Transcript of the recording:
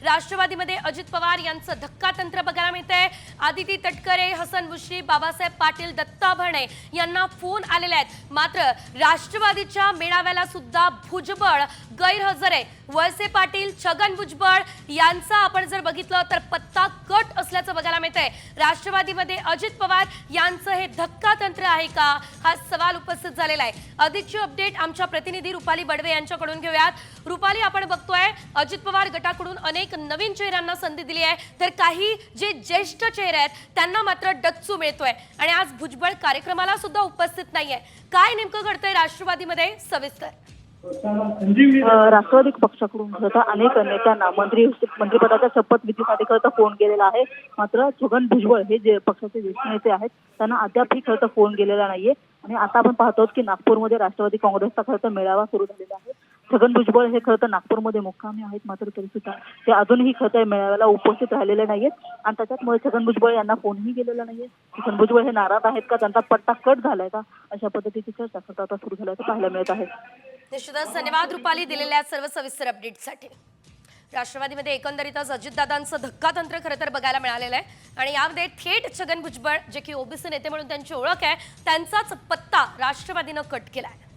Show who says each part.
Speaker 1: राष्ट्रवादीमध्ये अजित पवार यांचं धक्कातंत्र बघायला मिळतंय। आदिती तटकरे, हसन मुश्रीफ, बाबासाहेब पाटील, दत्ता भरणे यांना फोन आलेले आहेत। मात्र राष्ट्रवादीच्या मेळाव्याला सुद्धा भुजबळ गैरहजर आहे। वळसे पाटील, छगन भुजबळ यांचा आपण जर बघितलं तर पत्ता कट असल्याचं बघायला मिळतंय। राष्ट्रवादीमध्ये अजित पवार यांचं हे धक्कातंत्र आहे का, हा सवाल उपस्थित झालेला आहे। अधिकची अपडेट आमच्या प्रतिनिधी रुपाली बडवे यांच्याकडून घेऊयात। रुपाली, आपण बघतोय अजित पवार गटाकडून अनेक नवीन चेहऱ्यांना संधी दिली आहे, तर काही जे ज्येष्ठ चेहरे आहेत त्यांना मात्र डच्चू मिळतोय आणि आज भुजबळ कार्यक्रमाला सुद्धा उपस्थित नाहीये। काय नेमकं घडतंय राष्ट्रवादीमध्ये, सविस्तर?
Speaker 2: राष्ट्रवादी पक्षाकडून खरं अनेक नेत्यांना मंत्रिपदाच्या शपथविधीसाठी खरं फोन गेलेला आहे। मात्र छगन भुजबळ हे जे पक्षाचे ज्येष्ठ नेते आहेत त्यांना अद्यापही खरं फोन गेलेला नाहीये। आणि आता आपण पाहतो की नागपूरमध्ये राष्ट्रवादी काँग्रेसचा खरं मेळावा सुरू झालेला आहे। छगन भुजबळ हे खरं नागपूरमध्ये मुक्कामी आहेत, मात्र तरी सुद्धा ते अजूनही खरं मेळाव्याला उपस्थित राहिलेले नाहीयेत आणि त्याच्यामुळे छगन भुजबळ यांना फोनही गेलेला नाहीये। छगन भुजबळ हे नाराज आहेत का, त्यांचा पट्टा कट झालाय का, अशा पद्धतीची चर्चा खरं आता सुरू झाल्याचं पाहायला मिळत आहे।
Speaker 1: निश्चितच धन्यवाद रुपाली दिलेल्या सर्व सविस्तर अपडेटसाठी। राष्ट्रवादीमध्ये एकंदरीतच अजितदादांचं धक्कातंत्र खरं तर बघायला मिळालेलं आहे आणि यामध्ये थेट छगन भुजबळ जे की ओबीसी नेते म्हणून त्यांची ओळख आहे, त्यांचाच पत्ता राष्ट्रवादीनं कट केलाय।